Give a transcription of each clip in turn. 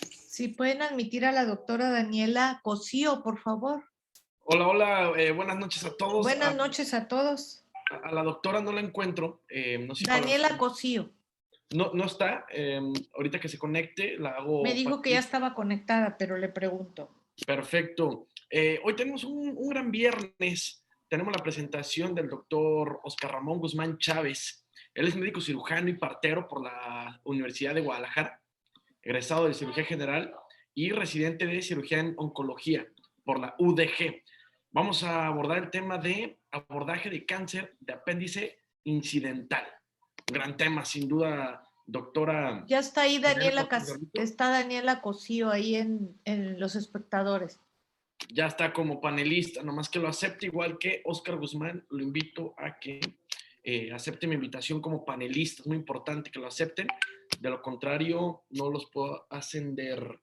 Si pueden admitir a la doctora Daniela Cosío, por favor. Hola, hola, buenas noches a todos. Buenas noches a todos. A la doctora no la encuentro. No sé Daniela Cosío. No está. Ahorita que se conecte, la Me hago. dijo que ya estaba conectada, pero le pregunto. Perfecto. Hoy tenemos un gran viernes. Tenemos la presentación del doctor Oscar Ramón Guzmán Chávez. Él es médico cirujano y partero por la Universidad de Guadalajara, egresado de cirugía general y residente de cirugía en oncología por la UDG. Vamos a abordar el tema de abordaje de cáncer de apéndice incidental. Un gran tema, sin duda, doctora. Ya está ahí está Daniela Cosío ahí en los espectadores. Ya está como panelista, nomás que lo acepte igual que Oscar Guzmán. Lo invito a que acepte mi invitación como panelista. Es muy importante que lo acepten. De lo contrario, no los puedo ascender.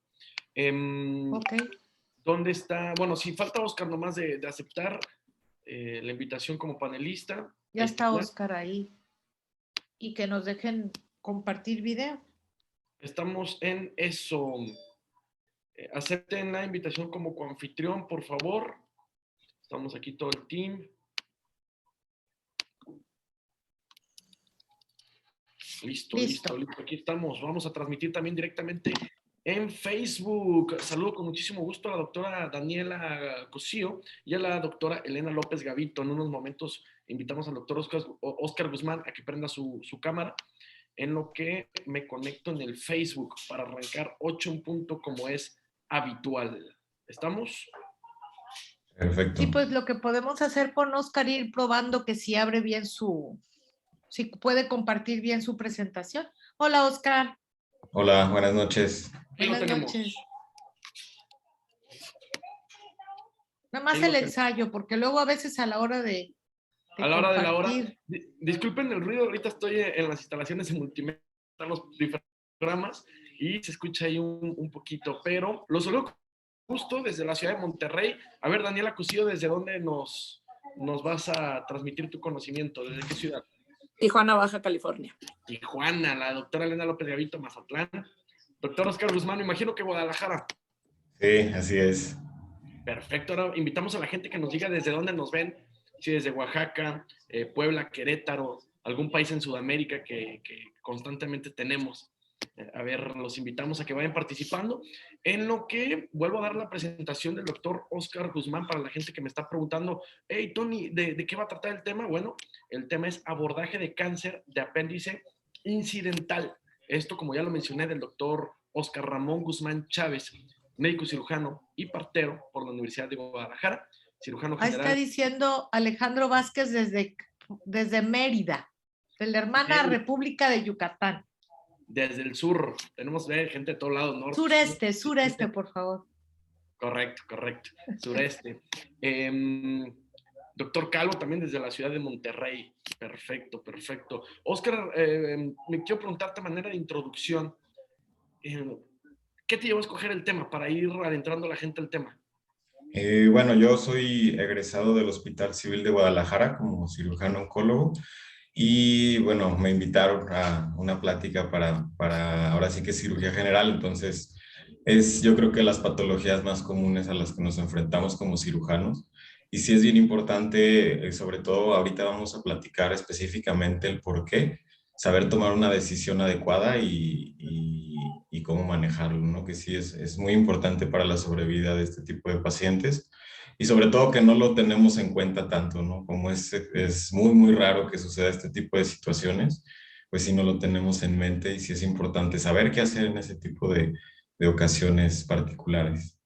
Ok. ¿Dónde está? Bueno, si falta Oscar nomás de aceptar la invitación como panelista. Ya está Oscar ahí. Y que nos dejen compartir video. Estamos en eso. Acepten la invitación como coanfitrión, por favor. Estamos aquí todo el team. Listo. Aquí estamos. Vamos a transmitir también directamente en Facebook. Saludo con muchísimo gusto a la doctora Daniela Cosío y a la doctora Elena López Gavito. En unos momentos invitamos al doctor Oscar Guzmán a que prenda su cámara, en lo que me conecto en el Facebook para arrancar 8 en punto como es habitual. ¿Estamos? Perfecto. Sí, pues lo que podemos hacer con Oscar, ir probando que si abre bien si puede compartir bien su presentación. Hola, Oscar. Hola, buenas noches. Buenas noches. Nada más el ensayo, porque luego a veces a la hora de a la hora de la hora. Disculpen el ruido, ahorita estoy en las instalaciones de multimedia, están los diferentes programas y se escucha ahí un poquito, pero los saludo justo desde la ciudad de Monterrey. A ver, Daniela Cosío, ¿desde dónde nos vas a transmitir tu conocimiento? ¿Desde qué ciudad? Tijuana, Baja California. Tijuana, la doctora Elena López Gavito, Mazatlán. Doctor Oscar Guzmán, me imagino que Guadalajara. Sí, así es. Perfecto, ahora invitamos a la gente que nos diga desde dónde nos ven, si desde Oaxaca, Puebla, Querétaro, algún país en Sudamérica que constantemente tenemos. A ver, los invitamos a que vayan participando, en lo que vuelvo a dar la presentación del doctor Oscar Guzmán para la gente que me está preguntando, hey Tony, ¿de qué va a tratar el tema? Bueno, el tema es abordaje de cáncer de apéndice incidental. Esto, como ya lo mencioné, del doctor Oscar Ramón Guzmán Chávez, médico cirujano y partero por la Universidad de Guadalajara, cirujano general. Ahí está diciendo Alejandro Vázquez desde Mérida, de la hermana República de Yucatán. Desde el sur, tenemos gente de todos lados, norte. Sureste, por favor. Correcto, sureste. Doctor Calvo también desde la ciudad de Monterrey. Perfecto. Oscar, me quiero preguntarte a manera de introducción, ¿qué te llevó a escoger el tema para ir adentrando a la gente al tema? Bueno, yo soy egresado del Hospital Civil de Guadalajara como cirujano oncólogo y bueno, me invitaron a una plática para ahora sí que cirugía general, entonces yo creo que las patologías más comunes a las que nos enfrentamos como cirujanos y sí es bien importante, sobre todo ahorita vamos a platicar específicamente el por qué, saber tomar una decisión adecuada y cómo manejarlo, ¿no? Que sí es muy importante para la sobrevida de este tipo de pacientes y sobre todo que no lo tenemos en cuenta tanto, ¿no? Como es muy, muy raro que suceda este tipo de situaciones, pues sí no lo tenemos en mente y sí es importante saber qué hacer en ese tipo de ocasiones particulares.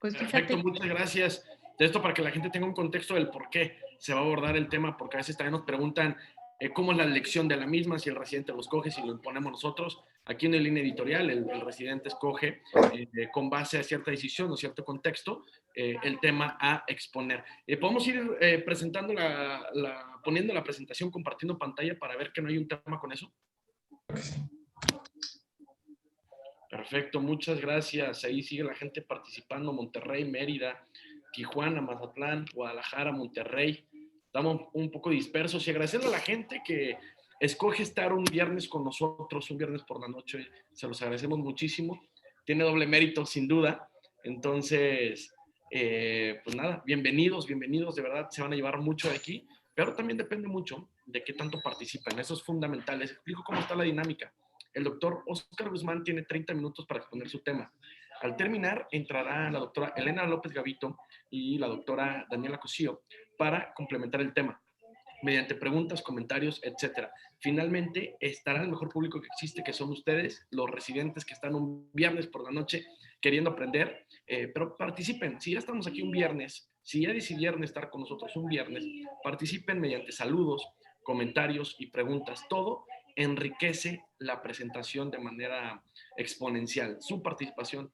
Pues perfecto, muchas gracias. De esto para que la gente tenga un contexto del por qué se va a abordar el tema, porque a veces también nos preguntan cómo es la elección de la misma, si el residente lo escoge, si lo imponemos nosotros. Aquí en la línea editorial, el residente escoge con base a cierta decisión o cierto contexto el tema a exponer. Podemos ir presentando poniendo la presentación, compartiendo pantalla para ver que no hay un tema con eso. Perfecto, muchas gracias. Ahí sigue la gente participando. Monterrey, Mérida, Tijuana, Mazatlán, Guadalajara, Monterrey. Estamos un poco dispersos y agradecerle a la gente que escoge estar un viernes con nosotros, un viernes por la noche, se los agradecemos muchísimo. Tiene doble mérito, sin duda. Entonces, pues nada, bienvenidos, de verdad, se van a llevar mucho de aquí, pero también depende mucho de qué tanto participan. Eso es fundamental. Les explico cómo está la dinámica. El doctor Oscar Guzmán tiene 30 minutos para exponer su tema. Al terminar, entrará la doctora Elena López Gavito y la doctora Daniela Cosío para complementar el tema, mediante preguntas, comentarios, etcétera. Finalmente, estará el mejor público que existe, que son ustedes, los residentes que están un viernes por la noche queriendo aprender, pero participen. Si ya estamos aquí un viernes, si ya decidieron estar con nosotros un viernes, participen mediante saludos, comentarios y preguntas. Todo enriquece la presentación de manera exponencial. Su participación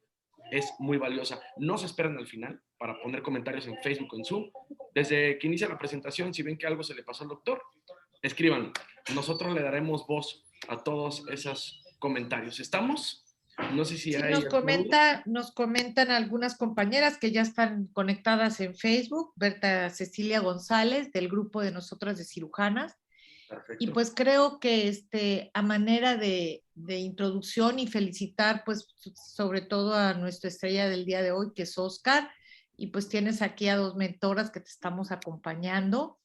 es muy valiosa. No se esperen al final para poner comentarios en Facebook o en Zoom. Desde que inicia la presentación, si ven que algo se le pasó al doctor, escriban. Nosotros le daremos voz a todos esos comentarios. ¿Estamos? No sé si Sí, hay... nos comentan algunas compañeras que ya están conectadas en Facebook, Berta Cecilia González, del grupo de nosotras de cirujanas. Perfecto. Y pues creo que a manera de introducción y felicitar pues sobre todo a nuestra estrella del día de hoy, que es Oscar, y pues tienes aquí a 2 mentoras que te estamos acompañando,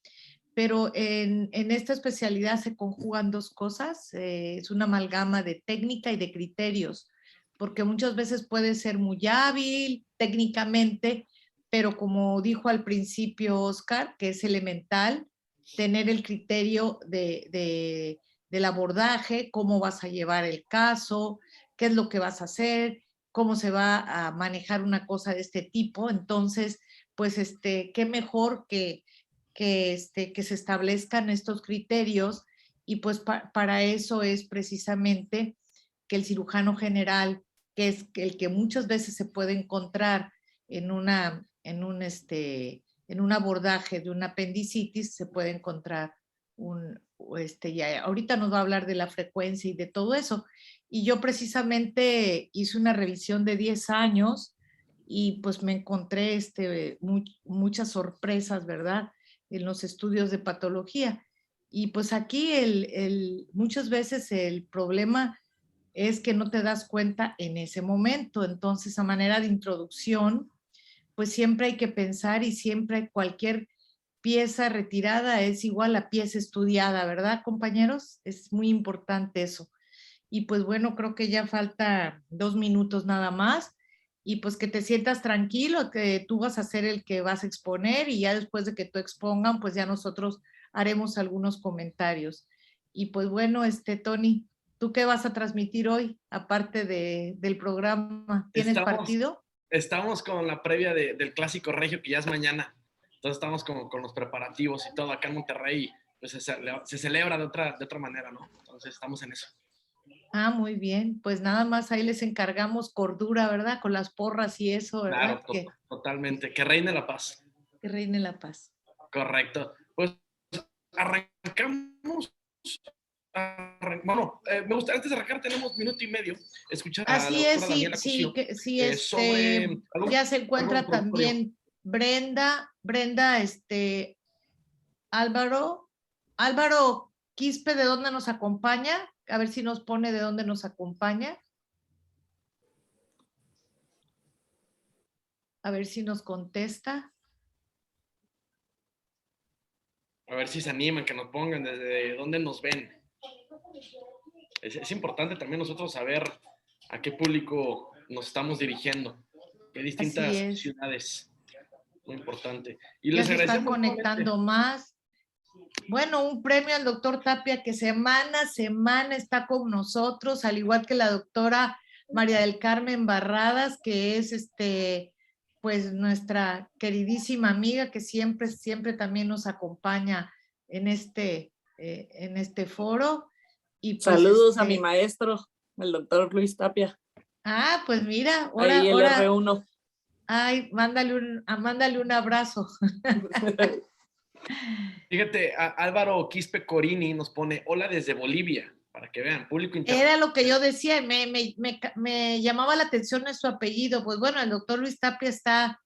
pero en esta especialidad se conjugan 2 cosas, es una amalgama de técnica y de criterios, porque muchas veces puede ser muy hábil técnicamente, pero como dijo al principio Oscar, que es elemental, tener el criterio del abordaje, cómo vas a llevar el caso, qué es lo que vas a hacer, cómo se va a manejar una cosa de este tipo. Entonces, pues, qué mejor que se establezcan estos criterios y pues para eso es precisamente que el cirujano general, que es el que muchas veces se puede encontrar en un abordaje de una apendicitis, se puede encontrar ya ahorita nos va a hablar de la frecuencia y de todo eso. Y yo precisamente hice una revisión de 10 años y pues me encontré muchas sorpresas, ¿verdad?, en los estudios de patología. Y pues aquí muchas veces el problema es que no te das cuenta en ese momento. Entonces, a manera de introducción, pues siempre hay que pensar y siempre cualquier pieza retirada es igual a pieza estudiada, ¿verdad, compañeros? Es muy importante eso. Y pues bueno, creo que ya falta 2 minutos nada más y pues que te sientas tranquilo, que tú vas a ser el que vas a exponer y ya después de que tú expongan, pues ya nosotros haremos algunos comentarios. Y pues bueno, Tony, ¿tú qué vas a transmitir hoy, aparte del programa? ¿Tienes partido? Estamos con la previa del Clásico Regio, que ya es mañana. Entonces estamos con los preparativos y todo. Acá en Monterrey pues se celebra de otra manera, ¿no? Entonces estamos en eso. Ah, muy bien. Pues nada más ahí les encargamos cordura, ¿verdad? Con las porras y eso, ¿verdad? Claro, totalmente. Que reine la paz. Que reine la paz. Correcto. Pues arrancamos. Bueno, me gustaría, antes de arrancar, tenemos 1 minuto y medio, escuchar a Así la es, doctora Daniela Cosío, sí, ya se encuentra también Brenda, Álvaro Quispe, ¿de dónde nos acompaña? A ver si nos pone de dónde nos acompaña. A ver si nos contesta. A ver si se animan, que nos pongan desde dónde nos ven. Es importante también nosotros saber a qué público nos estamos dirigiendo, qué distintas ciudades. Muy importante. Y ya se están conectando más. Bueno, un premio al doctor Tapia que semana a semana está con nosotros, al igual que la doctora María del Carmen Barradas, que es pues nuestra queridísima amiga que siempre también nos acompaña en este foro. Y pues, saludos a mi maestro, el doctor Luis Tapia. Ah, pues mira, ahí el R1. Ay, mándale un abrazo. Fíjate, Álvaro Quispe Corini nos pone hola desde Bolivia, para que vean, público interno. Era lo que yo decía, me llamaba la atención su apellido. Pues bueno, el doctor Luis Tapia está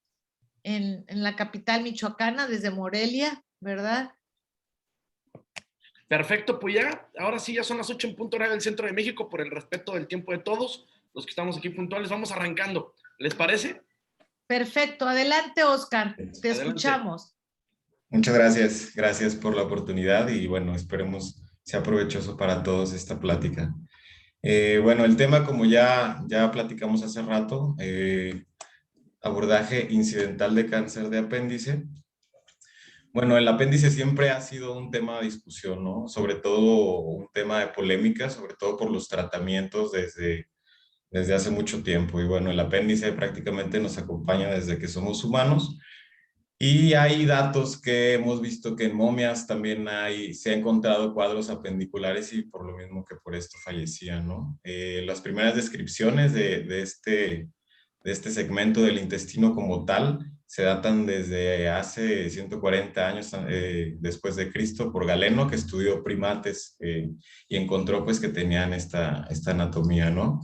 en la capital michoacana, desde Morelia, ¿verdad? Perfecto, pues ya, ahora sí ya son las 8 en punto hora del centro de México, por el respeto del tiempo de todos, los que estamos aquí puntuales, vamos arrancando. ¿Les parece? Perfecto, adelante, Oscar, te Adelante. escuchamos. Muchas gracias, gracias por la oportunidad y bueno, esperemos sea provechoso para todos esta plática. Bueno, el tema como ya platicamos hace rato, abordaje incidental de cáncer de apéndice. Bueno, el apéndice siempre ha sido un tema de discusión, ¿no? Sobre todo un tema de polémica, sobre todo por los tratamientos desde hace mucho tiempo. Y bueno, el apéndice prácticamente nos acompaña desde que somos humanos. Y hay datos que hemos visto que en momias también se han encontrado cuadros apendiculares y por lo mismo que por esto fallecían, ¿no? Las primeras descripciones de este segmento del intestino como tal se datan desde hace 140 años después de Cristo por Galeno, que estudió primates y encontró pues que tenían esta anatomía, ¿no?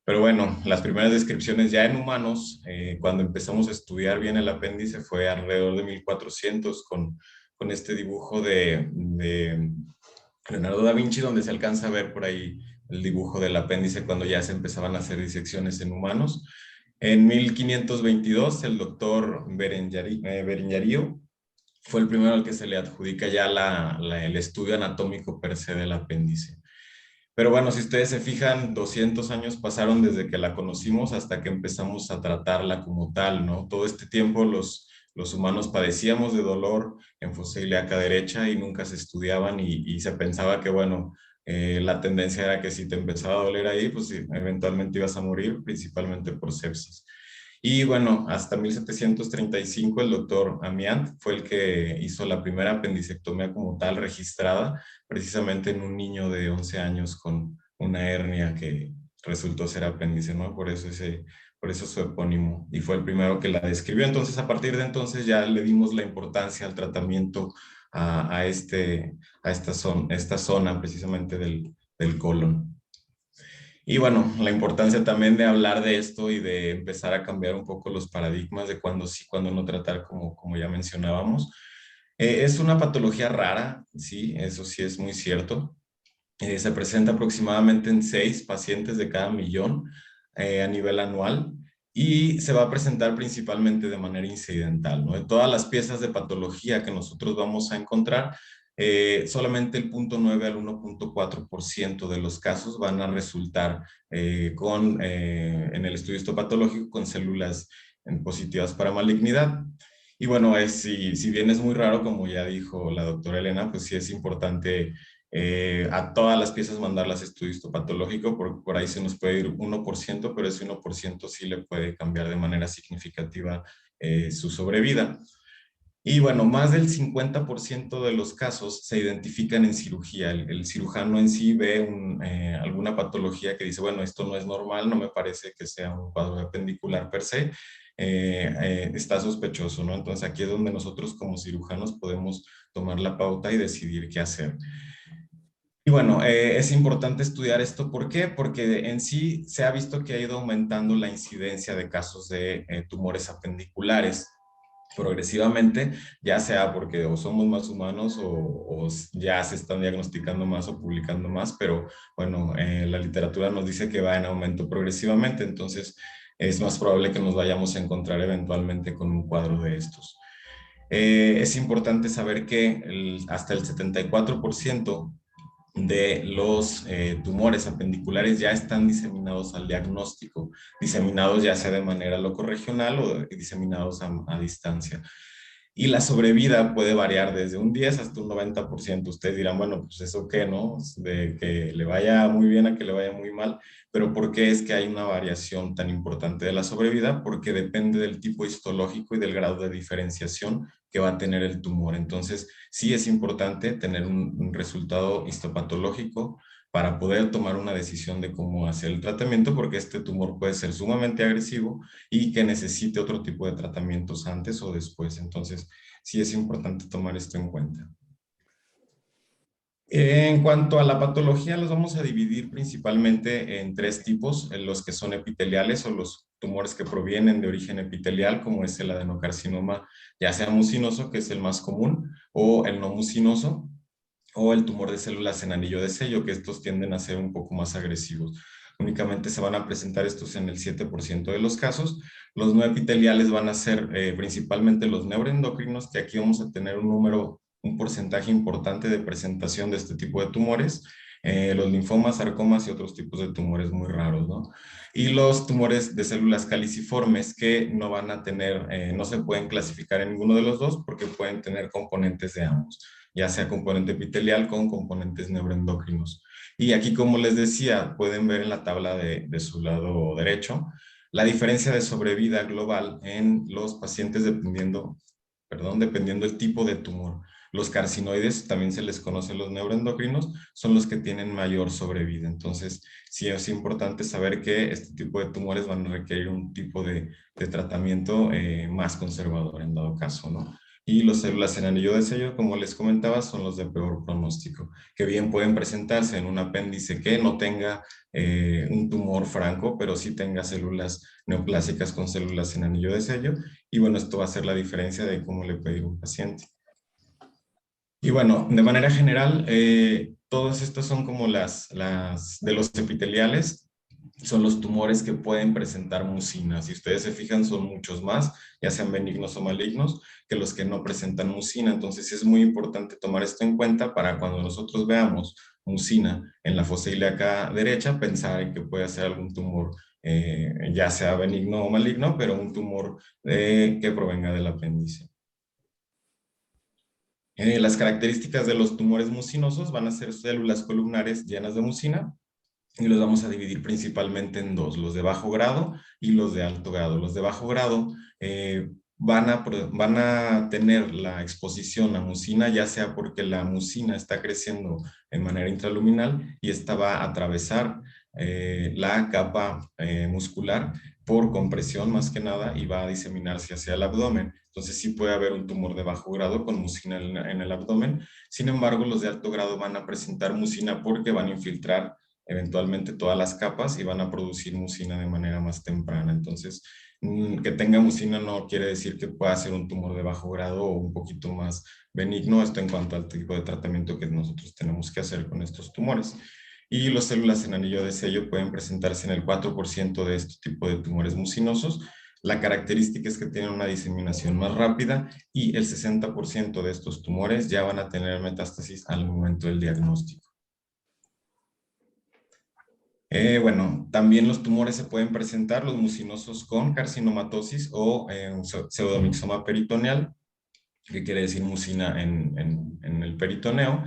Pero bueno, las primeras descripciones ya en humanos, cuando empezamos a estudiar bien el apéndice, fue alrededor de 1400 con este dibujo de Leonardo da Vinci, donde se alcanza a ver por ahí el dibujo del apéndice cuando ya se empezaban a hacer disecciones en humanos. En 1522, el doctor Berengario fue el primero al que se le adjudica ya el estudio anatómico per se del apéndice. Pero bueno, si ustedes se fijan, 200 años pasaron desde que la conocimos hasta que empezamos a tratarla como tal, ¿no? Todo este tiempo los humanos padecíamos de dolor en fosa ilíaca derecha y nunca se estudiaban y se pensaba que, bueno, la tendencia era que si te empezaba a doler ahí, pues sí, eventualmente ibas a morir, principalmente por sepsis. Y bueno, hasta 1735 el doctor Amiant fue el que hizo la primera apendicectomía como tal registrada, precisamente en un niño de 11 años con una hernia que resultó ser apéndice, ¿no? Por eso su epónimo, y fue el primero que la describió. Entonces, a partir de entonces ya le dimos la importancia al tratamiento a esta zona precisamente del colon. Y bueno, la importancia también de hablar de esto y de empezar a cambiar un poco los paradigmas de cuándo sí, cuándo no tratar, como ya mencionábamos. Es una patología rara, sí, eso sí es muy cierto. Se presenta aproximadamente en 6 pacientes de cada millón a nivel anual y se va a presentar principalmente de manera incidental, ¿no? De todas las piezas de patología que nosotros vamos a encontrar, solamente el 0.9 al 1.4% de los casos van a resultar en el estudio histopatológico con células positivas para malignidad. Y bueno, si bien es muy raro, como ya dijo la doctora Elena, pues sí es importante a todas las piezas mandarlas a estudio histopatológico, porque por ahí se nos puede ir 1%, pero ese 1% sí le puede cambiar de manera significativa su sobrevida. Y bueno, más del 50% de los casos se identifican en cirugía. El cirujano en sí ve alguna patología que dice, bueno, esto no es normal, no me parece que sea un cuadro apendicular per se, está sospechoso, ¿no? Entonces aquí es donde nosotros como cirujanos podemos tomar la pauta y decidir qué hacer. Y bueno, es importante estudiar esto. ¿Por qué? Porque en sí se ha visto que ha ido aumentando la incidencia de casos de tumores apendiculares progresivamente, ya sea porque o somos más humanos o ya se están diagnosticando más o publicando más, pero bueno, la literatura nos dice que va en aumento progresivamente, entonces es más probable que nos vayamos a encontrar eventualmente con un cuadro de estos. Es importante saber que hasta el 74% de los tumores apendiculares ya están diseminados al diagnóstico, diseminados ya sea de manera locorregional o diseminados a distancia. Y la sobrevida puede variar desde un 10 hasta un 90%. Ustedes dirán, bueno, pues eso qué, ¿no? De que le vaya muy bien a que le vaya muy mal. Pero ¿por qué es que hay una variación tan importante de la sobrevida? Porque depende del tipo histológico y del grado de diferenciación que va a tener el tumor. Entonces, sí es importante tener un resultado histopatológico para poder tomar una decisión de cómo hacer el tratamiento, porque este tumor puede ser sumamente agresivo y que necesite otro tipo de tratamientos antes o después. Entonces, sí es importante tomar esto en cuenta. En cuanto a la patología, los vamos a dividir principalmente en 3 tipos, los que son epiteliales o los tumores que provienen de origen epitelial, como es el adenocarcinoma, ya sea mucinoso, que es el más común, o el no mucinoso, o el tumor de células en anillo de sello, que estos tienden a ser un poco más agresivos. Únicamente se van a presentar estos en el 7% de los casos. Los no epiteliales van a ser principalmente los neuroendocrinos, que aquí vamos a tener un porcentaje importante de presentación de este tipo de tumores, los linfomas, sarcomas y otros tipos de tumores muy raros, ¿no? Y los tumores de células caliciformes que no van a tener, no se pueden clasificar en ninguno de los dos porque pueden tener componentes de ambos, ya sea componente epitelial con componentes neuroendocrinos. Y aquí, como les decía, pueden ver en la tabla de su lado derecho la diferencia de sobrevida global en los pacientes dependiendo del tipo de tumor. Los carcinoides, también se les conoce los neuroendocrinos, son los que tienen mayor sobrevida. Entonces, sí es importante saber que este tipo de tumores van a requerir un tipo de tratamiento más conservador en dado caso, ¿no? Y las células en anillo de sello, como les comentaba, son los de peor pronóstico, que bien pueden presentarse en un apéndice que no tenga un tumor franco, pero sí tenga células neoplásicas con células en anillo de sello. Y bueno, esto va a ser la diferencia de cómo le puede ir a un paciente. Y bueno, de manera general, todas estas son como las de los epiteliales, son los tumores que pueden presentar mucina. Si ustedes se fijan, son muchos más, ya sean benignos o malignos, que los que no presentan mucina. Entonces es muy importante tomar esto en cuenta para cuando nosotros veamos mucina en la fosa ilíaca derecha, pensar en que puede ser algún tumor, ya sea benigno o maligno, pero un tumor que provenga del apéndice. Las características de los tumores mucinosos van a ser células columnares llenas de mucina, y los vamos a dividir principalmente en dos, los de bajo grado y los de alto grado. Los de bajo grado van a tener la exposición a mucina, ya sea porque la mucina está creciendo en manera intraluminal y esta va a atravesar la capa muscular por compresión más que nada y va a diseminarse hacia el abdomen. Entonces sí puede haber un tumor de bajo grado con mucina en el abdomen. Sin embargo, los de alto grado van a presentar mucina porque van a infiltrar eventualmente todas las capas y van a producir mucina de manera más temprana. Entonces, que tenga mucina no quiere decir que pueda ser un tumor de bajo grado o un poquito más benigno, esto en cuanto al tipo de tratamiento que nosotros tenemos que hacer con estos tumores. Y las células en anillo de sello pueden presentarse en el 4% de este tipo de tumores mucinosos. La característica es que tienen una diseminación más rápida y el 60% de estos tumores ya van a tener metástasis al momento del diagnóstico. Bueno, también los tumores se pueden presentar, los mucinosos, con carcinomatosis o un pseudomixoma peritoneal, que quiere decir mucina en el peritoneo,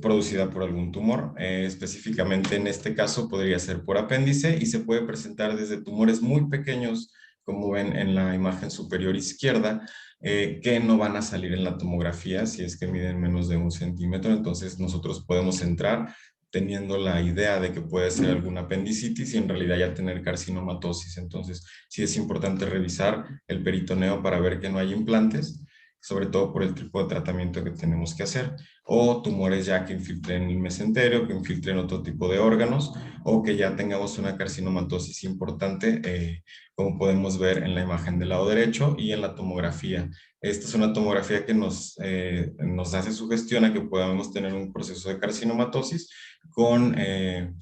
producida por algún tumor. Específicamente en este caso podría ser por apéndice y se puede presentar desde tumores muy pequeños, como ven en la imagen superior izquierda, que no van a salir en la tomografía si es que miden menos de 1 centímetro. Entonces nosotros podemos entrar teniendo la idea de que puede ser alguna apendicitis y en realidad ya tener carcinomatosis. Entonces sí es importante revisar el peritoneo para ver que no hay implantes, sobre todo por el tipo de tratamiento que tenemos que hacer, o tumores ya que infiltren el mesenterio, que infiltren otro tipo de órganos, o que ya tengamos una carcinomatosis importante, como podemos ver en la imagen del lado derecho y en la tomografía. Esta es una tomografía que nos hace sugestión a que podamos tener un proceso de carcinomatosis con el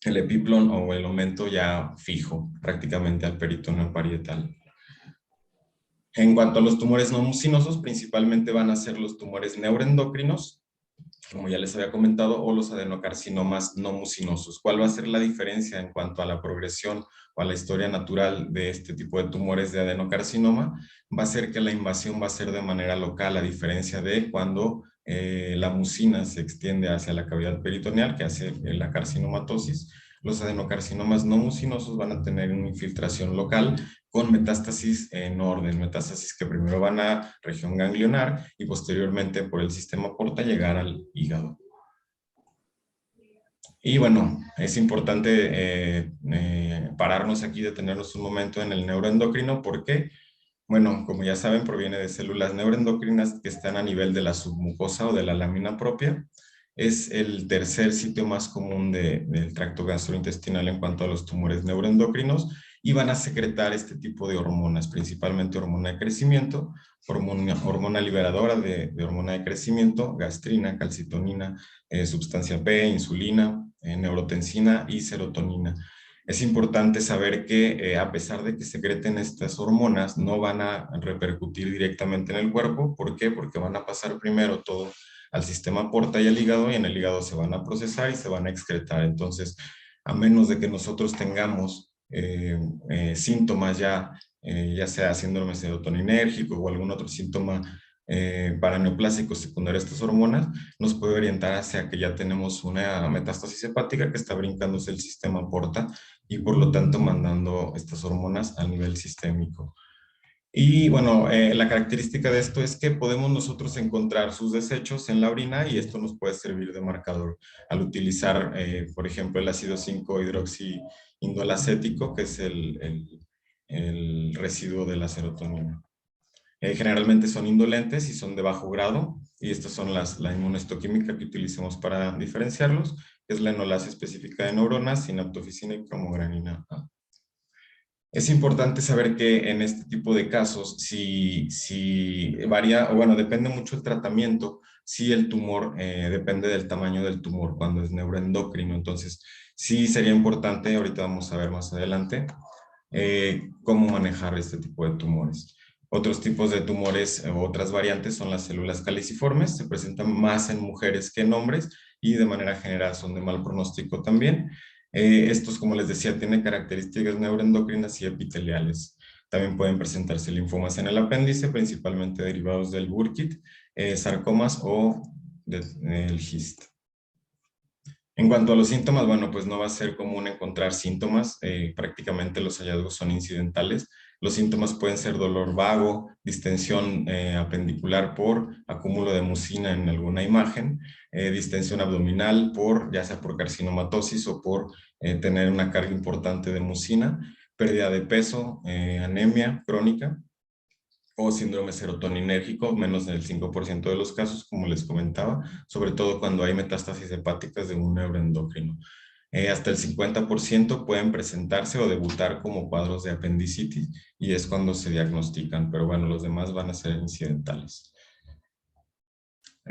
epiplon o el aumento ya fijo prácticamente al peritoneo parietal. En cuanto a los tumores no mucinosos, principalmente van a ser los tumores neuroendocrinos, como ya les había comentado, o los adenocarcinomas no mucinosos. ¿Cuál va a ser la diferencia en cuanto a la progresión o a la historia natural de este tipo de tumores de adenocarcinoma? Va a ser que la invasión va a ser de manera local, a diferencia de cuando la mucina se extiende hacia la cavidad peritoneal, que hace la carcinomatosis. Los adenocarcinomas no mucinosos van a tener una infiltración local con metástasis en orden, metástasis que primero van a región ganglionar y posteriormente por el sistema porta llegar al hígado. Y bueno, es importante pararnos aquí, detenernos un momento en el neuroendocrino porque, bueno, como ya saben, proviene de células neuroendocrinas que están a nivel de la submucosa o de la lámina propia. Es el tercer sitio más común del tracto gastrointestinal en cuanto a los tumores neuroendocrinos y van a secretar este tipo de hormonas, principalmente hormona de crecimiento, hormona liberadora de hormona de crecimiento, gastrina, calcitonina, sustancia P, insulina, neurotensina y serotonina. Es importante saber que a pesar de que secreten estas hormonas, no van a repercutir directamente en el cuerpo. ¿Por qué? Porque van a pasar primero todo al sistema porta y al hígado, y en el hígado se van a procesar y se van a excretar. Entonces, a menos de que nosotros tengamos síntomas ya sea síndrome serotoninérgico o algún otro síntoma paraneoplásico secundario a estas hormonas, nos puede orientar hacia que ya tenemos una metástasis hepática que está brincándose el sistema porta y por lo tanto mandando estas hormonas a nivel sistémico. Y bueno, la característica de esto es que podemos nosotros encontrar sus desechos en la orina y esto nos puede servir de marcador al utilizar, por ejemplo, el ácido 5-hidroxiindolacético, que es el residuo de la serotonina. Generalmente son indolentes y son de bajo grado, y estas son la inmunohistoquímica que utilizamos para diferenciarlos, que es la enolasa específica de neuronas, sinaptofisina y cromogranina A. Es importante saber que en este tipo de casos, si varía, o bueno, depende mucho el tratamiento, si el tumor depende del tamaño del tumor cuando es neuroendocrino. Entonces, sí sería importante, ahorita vamos a ver más adelante, cómo manejar este tipo de tumores. Otros tipos de tumores o otras variantes son las células caliciformes, se presentan más en mujeres que en hombres y de manera general son de mal pronóstico también. Estos, como les decía, tienen características neuroendocrinas y epiteliales. También pueden presentarse linfomas en el apéndice, principalmente derivados del Burkitt, sarcomas o del GIST. En cuanto a los síntomas, bueno, pues no va a ser común encontrar síntomas, prácticamente los hallazgos son incidentales. Los síntomas pueden ser dolor vago, distensión apendicular por acúmulo de mucina en alguna imagen, distensión abdominal ya sea por carcinomatosis o por tener una carga importante de mucina, pérdida de peso, anemia crónica, o síndrome serotoninérgico, menos del 5% de los casos, como les comentaba, sobre todo cuando hay metástasis hepáticas de un neuroendocrino. Hasta el 50% pueden presentarse o debutar como cuadros de apendicitis y es cuando se diagnostican, pero bueno, los demás van a ser incidentales.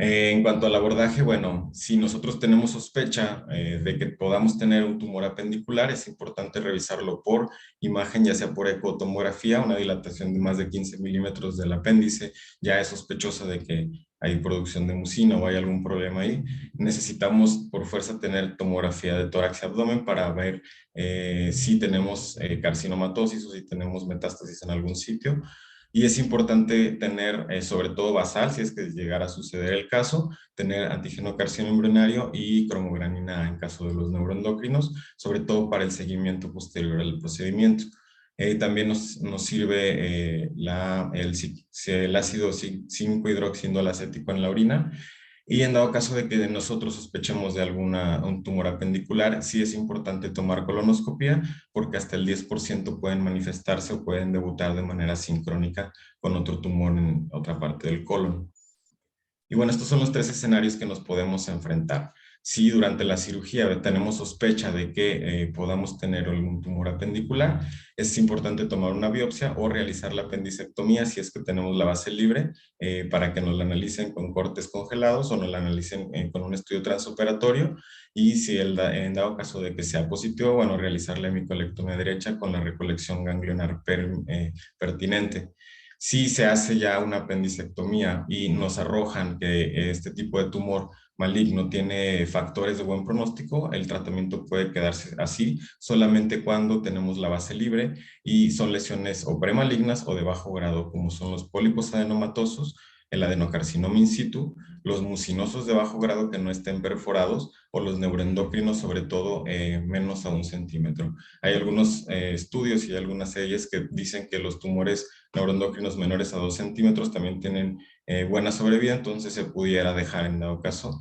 En cuanto al abordaje, bueno, si nosotros tenemos sospecha de que podamos tener un tumor apendicular, es importante revisarlo por imagen, ya sea por ecotomografía, una dilatación de más de 15 milímetros del apéndice, ya es sospechosa de que hay producción de mucina o hay algún problema ahí. Necesitamos por fuerza tener tomografía de tórax y abdomen para ver si tenemos carcinomatosis o si tenemos metástasis en algún sitio. Y es importante tener, sobre todo basal, si es que llegara a suceder el caso, tener antígeno carcino embrionario y cromogranina A en caso de los neuroendocrinos, sobre todo para el seguimiento posterior al procedimiento. También nos sirve el ácido 5-hidroxiindolacético en la orina. Y en dado caso de que nosotros sospechemos de un tumor apendicular, sí es importante tomar colonoscopia porque hasta el 10% pueden manifestarse o pueden debutar de manera sincrónica con otro tumor en otra parte del colon. Y bueno, estos son los 3 escenarios que nos podemos enfrentar. Si durante la cirugía tenemos sospecha de que podamos tener algún tumor apendicular, es importante tomar una biopsia o realizar la apendicectomía si es que tenemos la base libre para que nos la analicen con cortes congelados o nos la analicen con un estudio transoperatorio y si en dado caso de que sea positivo, bueno, realizar la hemicolectomía derecha con la recolección ganglionar pertinente. Si se hace ya una apendicectomía y nos arrojan que este tipo de tumor maligno tiene factores de buen pronóstico, el tratamiento puede quedarse así solamente cuando tenemos la base libre y son lesiones o premalignas o de bajo grado, como son los pólipos adenomatosos, el adenocarcinoma in situ, los mucinosos de bajo grado que no estén perforados o los neuroendocrinos, sobre todo menos a 1 centímetro. Hay algunos estudios y algunas series que dicen que los tumores neuroendocrinos menores a 2 centímetros también tienen buena sobrevida, entonces se pudiera dejar en dado caso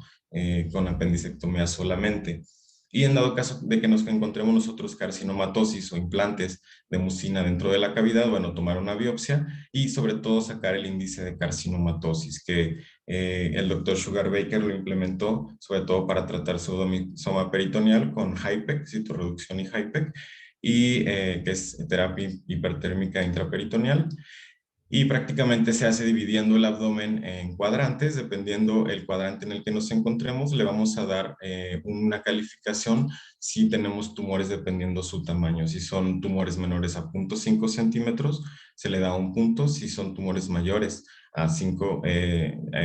con apendicectomía solamente. Y en dado caso de que nos encontremos nosotros carcinomatosis o implantes de mucina dentro de la cavidad, bueno, tomar una biopsia y sobre todo sacar el índice de carcinomatosis, que el doctor Sugar Baker lo implementó sobre todo para tratar pseudomixoma peritoneal con HIPEC, citorreducción y HIPEC, y que es terapia hipertérmica intraperitoneal. Y prácticamente se hace dividiendo el abdomen en cuadrantes. Dependiendo el cuadrante en el que nos encontremos, le vamos a dar una calificación si tenemos tumores dependiendo su tamaño. Si son tumores menores a 0.5 centímetros, se le da 1 punto. Si son tumores mayores a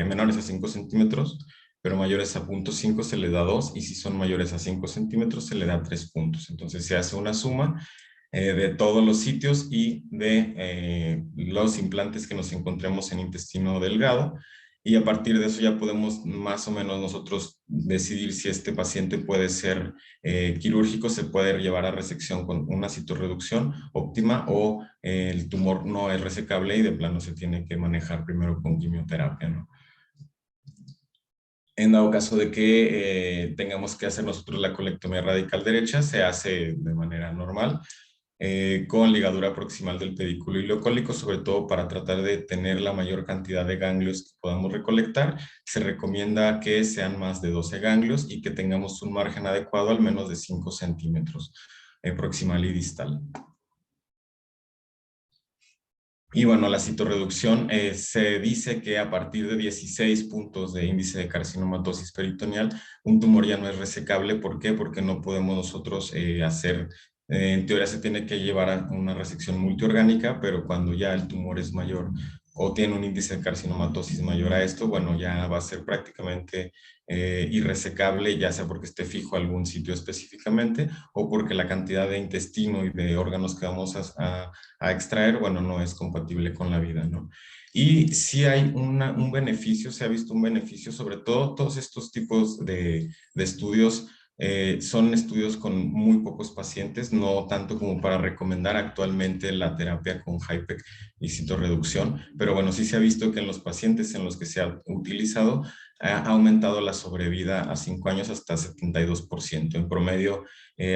menores a 5 centímetros, pero mayores a 0.5 se le da 2, y si son mayores a 5 centímetros se le da 3 puntos. Entonces se hace una suma de todos los sitios y de los implantes que nos encontremos en intestino delgado, y a partir de eso ya podemos más o menos nosotros decidir si este paciente puede ser quirúrgico, se puede llevar a resección con una citorreducción óptima, o el tumor no es resecable y de plano se tiene que manejar primero con quimioterapia, ¿no? En dado caso de que tengamos que hacer nosotros la colectomía radical derecha, se hace de manera normal, con ligadura proximal del pedículo ileocólico, sobre todo para tratar de tener la mayor cantidad de ganglios que podamos recolectar. Se recomienda que sean más de 12 ganglios y que tengamos un margen adecuado al menos de 5 centímetros proximal y distal. Y bueno, la citorreducción se dice que a partir de 16 puntos de índice de carcinomatosis peritoneal, un tumor ya no es resecable. ¿Por qué? Porque no podemos nosotros hacer, en teoría se tiene que llevar a una resección multiorgánica, pero cuando ya el tumor es mayor o tiene un índice de carcinomatosis mayor a esto, bueno, ya va a ser prácticamente irresecable, ya sea porque esté fijo a algún sitio específicamente o porque la cantidad de intestino y de órganos que vamos a extraer, bueno, no es compatible con la vida, ¿no? Y sí hay un beneficio, se ha visto un beneficio, sobre todo todos estos tipos de estudios son estudios con muy pocos pacientes, no tanto como para recomendar actualmente la terapia con HIPEC y citorreducción, pero bueno, sí se ha visto que en los pacientes en los que se ha utilizado ha aumentado la sobrevida a 5 años hasta 72%. En promedio,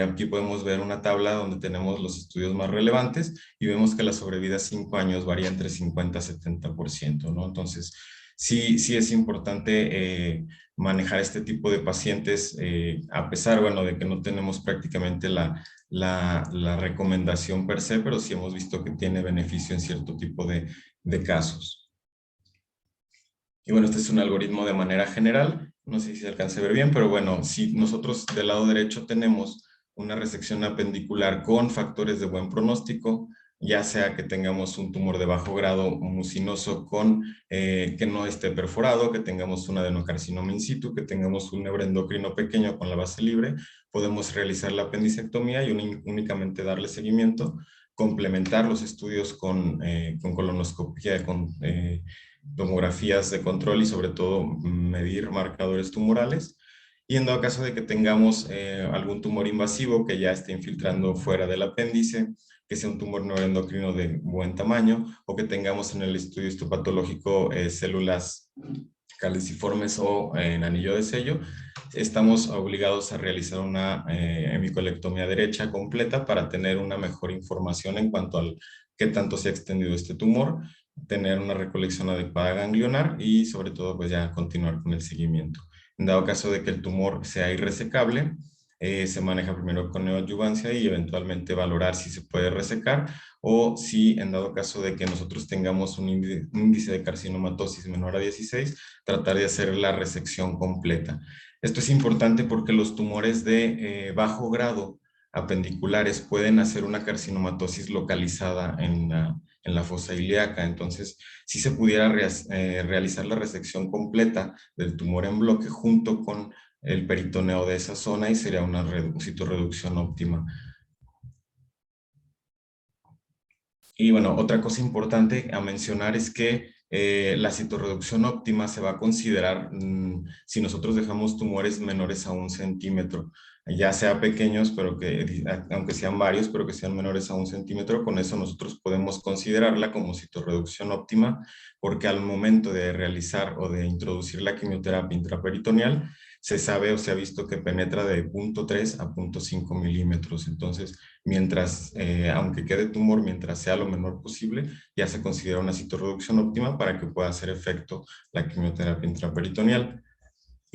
aquí podemos ver una tabla donde tenemos los estudios más relevantes y vemos que la sobrevida a 5 años varía entre 50 a 70%, ¿no? Entonces, sí es importante manejar este tipo de pacientes, a pesar, bueno, de que no tenemos prácticamente la recomendación per se, pero sí hemos visto que tiene beneficio en cierto tipo de casos. Y bueno, este es un algoritmo de manera general, no sé si se alcanza a ver bien, pero bueno, si nosotros del lado derecho tenemos una resección apendicular con factores de buen pronóstico, ya sea que tengamos un tumor de bajo grado mucinoso con que no esté perforado, que tengamos un adenocarcinoma in situ, que tengamos un neuroendocrino pequeño con la base libre, podemos realizar la apendicectomía y únicamente darle seguimiento, complementar los estudios con colonoscopia, con tomografías de control y sobre todo medir marcadores tumorales. Y en dado caso de que tengamos algún tumor invasivo que ya esté infiltrando fuera del apéndice, que sea un tumor neuroendocrino de buen tamaño, o que tengamos en el estudio histopatológico células caliciformes o en anillo de sello, estamos obligados a realizar una hemicolectomía derecha completa para tener una mejor información en cuanto al qué tanto se ha extendido este tumor, tener una recolección adecuada ganglionar y sobre todo pues ya continuar con el seguimiento. En dado caso de que el tumor sea irresecable, se maneja primero con neoadyuvancia y eventualmente valorar si se puede resecar, o si en dado caso de que nosotros tengamos un índice de carcinomatosis menor a 16, tratar de hacer la resección completa. Esto es importante porque los tumores de bajo grado apendiculares pueden hacer una carcinomatosis localizada en la fosa ilíaca. Entonces, si se pudiera realizar la resección completa del tumor en bloque junto con el peritoneo de esa zona y sería una citorreducción óptima. Y bueno, otra cosa importante a mencionar es que la citorreducción óptima se va a considerar si nosotros dejamos tumores menores a 1 centímetro, ya sea pequeños, pero aunque sean varios, pero que sean menores a 1 centímetro, con eso nosotros podemos considerarla como citorreducción óptima, porque al momento de realizar o de introducir la quimioterapia intraperitoneal, se sabe o se ha visto que penetra de 0.3 a 0.5 milímetros. Entonces, mientras, aunque quede tumor, mientras sea lo menor posible, ya se considera una citorreducción óptima para que pueda hacer efecto la quimioterapia intraperitoneal.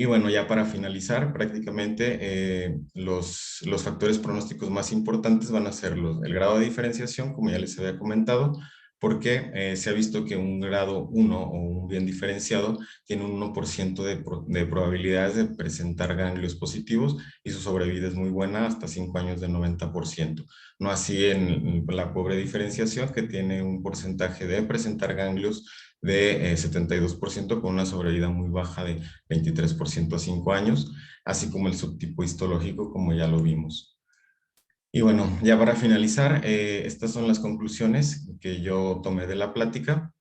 Y bueno, ya para finalizar, prácticamente los factores pronósticos más importantes van a ser el grado de diferenciación, como ya les había comentado, porque se ha visto que un grado 1 o un bien diferenciado tiene un 1% de probabilidades de presentar ganglios positivos y su sobrevida es muy buena, hasta 5 años de 90%. No así en la pobre diferenciación, que tiene un porcentaje de presentar ganglios de 72% con una sobrevida muy baja de 23% a 5 años, así como el subtipo histológico, como ya lo vimos. Y bueno, ya para finalizar, estas son las conclusiones que yo tomé de la plática.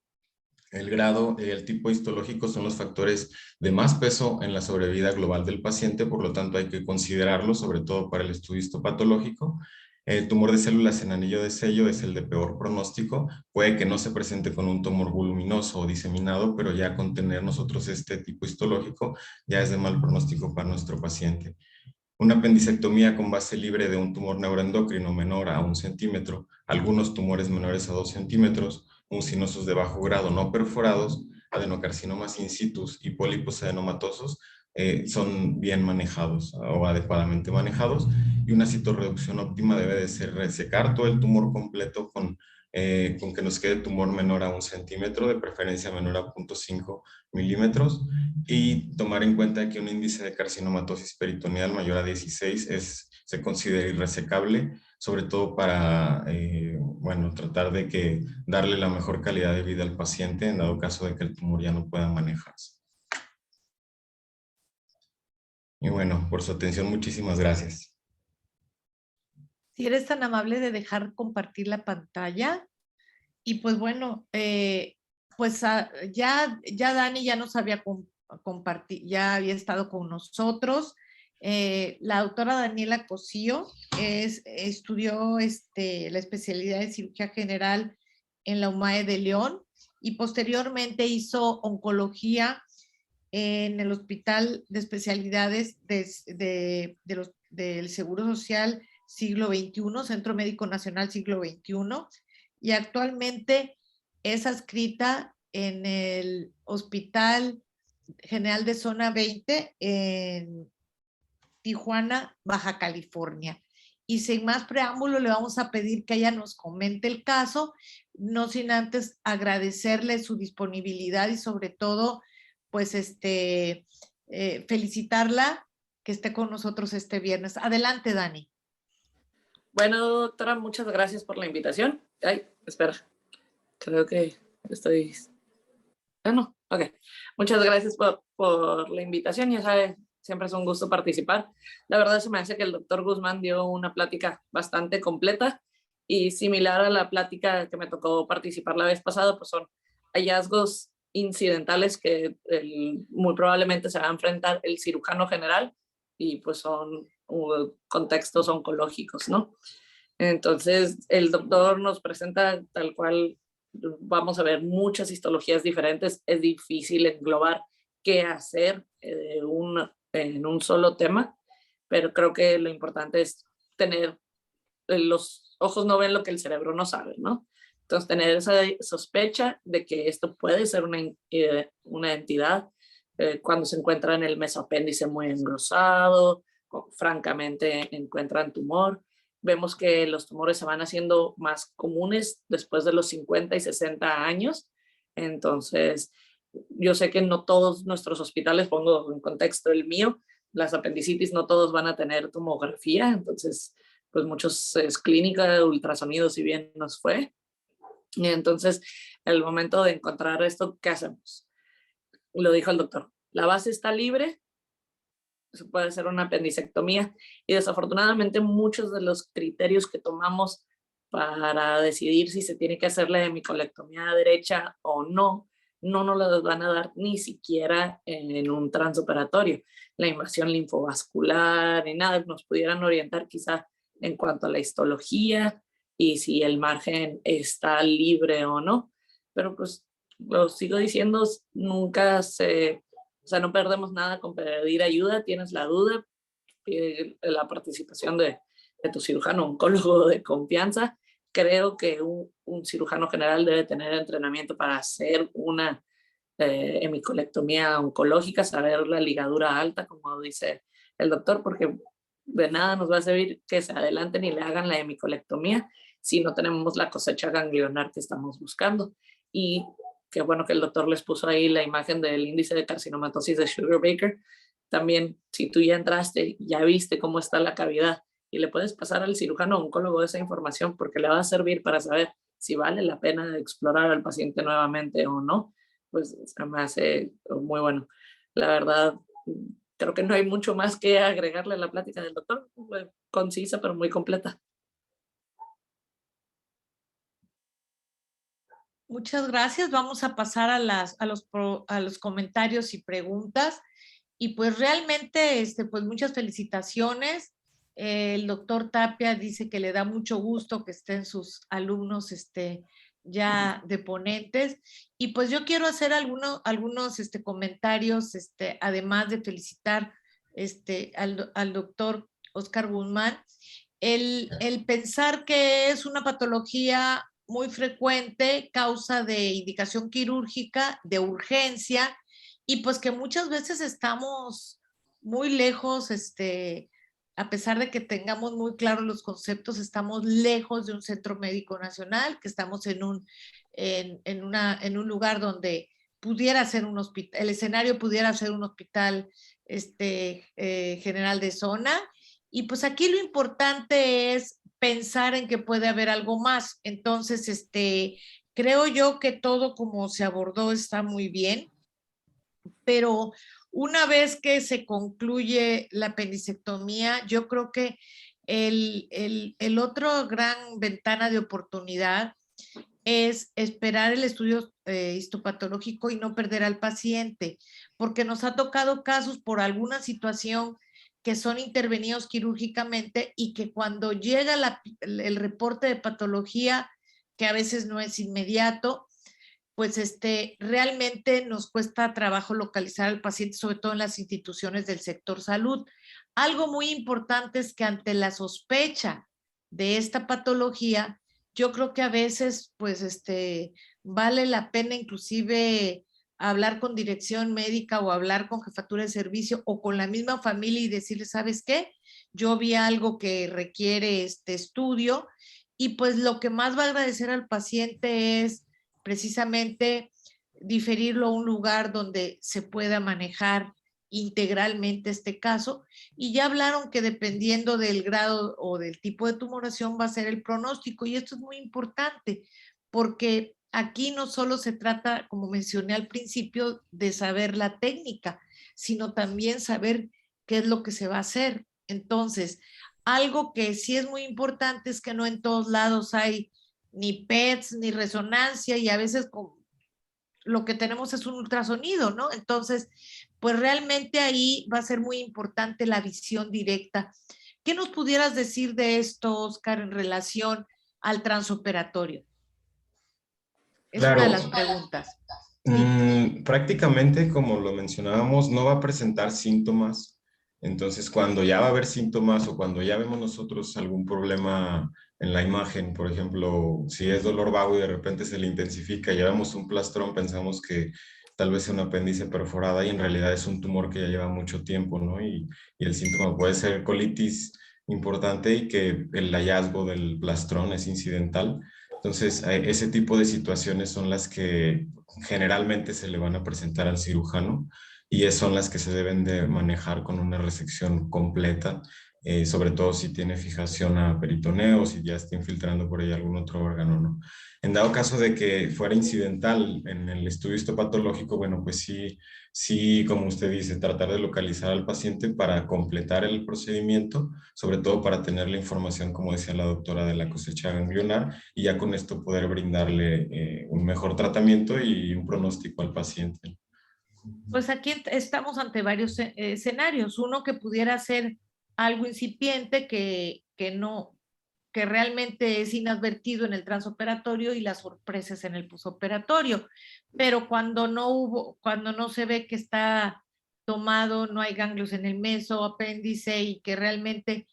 El grado y el tipo histológico son los factores de más peso en la sobrevida global del paciente, por lo tanto hay que considerarlo, sobre todo para el estudio histopatológico. El tumor de células en anillo de sello es el de peor pronóstico. Puede que no se presente con un tumor voluminoso o diseminado, pero ya con tener nosotros este tipo histológico ya es de mal pronóstico para nuestro paciente. Una apendicectomía con base libre de un tumor neuroendocrino menor a 1 centímetro, algunos tumores menores a 2 centímetros, mucinosos de bajo grado no perforados, adenocarcinomas in situ y pólipos adenomatosos son bien manejados o adecuadamente manejados, y una citorreducción óptima debe de ser resecar todo el tumor completo con que nos quede tumor menor a 1 centímetro, de preferencia menor a 0.5 milímetros, y tomar en cuenta que un índice de carcinomatosis peritoneal mayor a 16 se considera irresecable, sobre todo para, bueno, tratar de darle la mejor calidad de vida al paciente en dado caso de que el tumor ya no pueda manejarse. Y bueno, por su atención, muchísimas gracias. Si eres tan amable de dejar compartir la pantalla. Y pues bueno, pues ya Dani ya nos había compartido, ya había estado con nosotros. La doctora Daniela Cosío estudió la especialidad de cirugía general en la UMAE de León y posteriormente hizo oncología en el Hospital de Especialidades del Seguro Social Siglo XXI, Centro Médico Nacional Siglo XXI, y actualmente es adscrita en el Hospital General de Zona 20 en Tijuana, Baja California. Y sin más preámbulo, le vamos a pedir que ella nos comente el caso, no sin antes agradecerle su disponibilidad y sobre todo, pues felicitarla que esté con nosotros este viernes. Adelante, Dani. Bueno, doctora, muchas gracias por la invitación. Ay, espera, creo que estoy... Ah, no, ok. Muchas gracias por la invitación, ya sabe, siempre es un gusto participar. La verdad se me hace que el doctor Guzmán dio una plática bastante completa y similar a la plática que me tocó participar la vez pasada, pues son hallazgos incidentales que muy probablemente se va a enfrentar el cirujano general y pues son contextos oncológicos, ¿no? Entonces el doctor nos presenta tal cual, vamos a ver muchas histologías diferentes, es difícil englobar qué hacer en un solo tema, pero creo que lo importante es tener, los ojos no ven lo que el cerebro no sabe, ¿no? Entonces tener esa sospecha de que esto puede ser una entidad cuando se encuentra en el mesoapéndice muy engrosado, francamente encuentran tumor. Vemos que los tumores se van haciendo más comunes después de los 50 y 60 años. Entonces, yo sé que no todos nuestros hospitales, pongo en contexto el mío, las apendicitis no todos van a tener tomografía, entonces, pues muchos es clínica, ultrasonido, si bien nos fue. Y entonces, el momento de encontrar esto, ¿qué hacemos? Lo dijo el doctor, la base está libre, se puede hacer una apendicectomía y desafortunadamente muchos de los criterios que tomamos para decidir si se tiene que hacer la hemicolectomía derecha o no, no nos las van a dar ni siquiera en un transoperatorio. La invasión linfovascular ni nada, nos pudieran orientar quizá en cuanto a la histología y si el margen está libre o no, pero pues lo sigo diciendo, nunca o sea, no perdemos nada con pedir ayuda, tienes la duda, pide la participación de tu cirujano oncólogo de confianza. Creo que un cirujano general debe tener entrenamiento para hacer una hemicolectomía oncológica, saber la ligadura alta, como dice el doctor, porque de nada nos va a servir que se adelanten y le hagan la hemicolectomía si no tenemos la cosecha ganglionar que estamos buscando. Y qué bueno que el doctor les puso ahí la imagen del índice de carcinomatosis de Sugar-Baker. También, si tú ya entraste, ya viste cómo está la cavidad y le puedes pasar al cirujano oncólogo esa información porque le va a servir para saber si vale la pena explorar al paciente nuevamente o no, pues se me hace muy bueno. La verdad, creo que no hay mucho más que agregarle a la plática del doctor, concisa pero muy completa. Muchas gracias. Vamos a pasar a los comentarios y preguntas. Y pues realmente, pues muchas felicitaciones. El doctor Tapia dice que le da mucho gusto que estén sus alumnos ya de ponentes. Y pues yo quiero hacer algunos comentarios, además de felicitar al doctor Oscar Guzmán. El pensar que es una patología muy frecuente, causa de indicación quirúrgica, de urgencia, y pues que muchas veces estamos muy lejos, a pesar de que tengamos muy claros los conceptos, estamos lejos de un centro médico nacional, que estamos en un lugar donde pudiera ser un hospital, el escenario pudiera ser un hospital general de zona, y pues aquí lo importante es pensar en que puede haber algo más. Entonces, creo yo que todo como se abordó está muy bien, pero una vez que se concluye la apendicectomía, yo creo que el otro gran ventana de oportunidad es esperar el estudio histopatológico y no perder al paciente, porque nos ha tocado casos por alguna situación que son intervenidos quirúrgicamente y que cuando llega el reporte de patología, que a veces no es inmediato, pues realmente nos cuesta trabajo localizar al paciente, sobre todo en las instituciones del sector salud. Algo muy importante es que ante la sospecha de esta patología, yo creo que a veces, pues, vale la pena inclusive hablar con dirección médica o hablar con jefatura de servicio o con la misma familia y decirle, ¿sabes qué? Yo vi algo que requiere este estudio, y pues lo que más va a agradecer al paciente es precisamente diferirlo a un lugar donde se pueda manejar integralmente este caso, y ya hablaron que dependiendo del grado o del tipo de tumoración va a ser el pronóstico, y esto es muy importante porque aquí no solo se trata, como mencioné al principio, de saber la técnica, sino también saber qué es lo que se va a hacer. Entonces, algo que sí es muy importante es que no en todos lados hay ni PETs, ni resonancia, y a veces lo que tenemos es un ultrasonido, ¿no? Entonces, pues realmente ahí va a ser muy importante la visión directa. ¿Qué nos pudieras decir de esto, Oscar, en relación al transoperatorio? Es Claro. una de las preguntas. Sí. Prácticamente, como lo mencionábamos, no va a presentar síntomas. Entonces, cuando ya va a haber síntomas o cuando ya vemos nosotros algún problema en la imagen, por ejemplo, si es dolor vago y de repente se le intensifica, ya vemos un plastrón, pensamos que tal vez es un apéndice perforada y en realidad es un tumor que ya lleva mucho tiempo, ¿no? Y el síntoma puede ser colitis importante y que el hallazgo del plastrón es incidental. Entonces, ese tipo de situaciones son las que generalmente se le van a presentar al cirujano y son las que se deben de manejar con una resección completa, sobre todo si tiene fijación a peritoneo, si ya está infiltrando por ahí algún otro órgano, ¿no? En dado caso de que fuera incidental en el estudio histopatológico, bueno, pues sí, como usted dice, tratar de localizar al paciente para completar el procedimiento, sobre todo para tener la información, como decía la doctora, de la cosecha ganglionar, y ya con esto poder brindarle un mejor tratamiento y un pronóstico al paciente. Pues aquí estamos ante varios escenarios. Uno que pudiera ser algo incipiente que realmente es inadvertido en el transoperatorio y las sorpresas en el posoperatorio. Pero cuando no se ve que está tomado, no hay ganglios en el meso, apéndice, y que realmente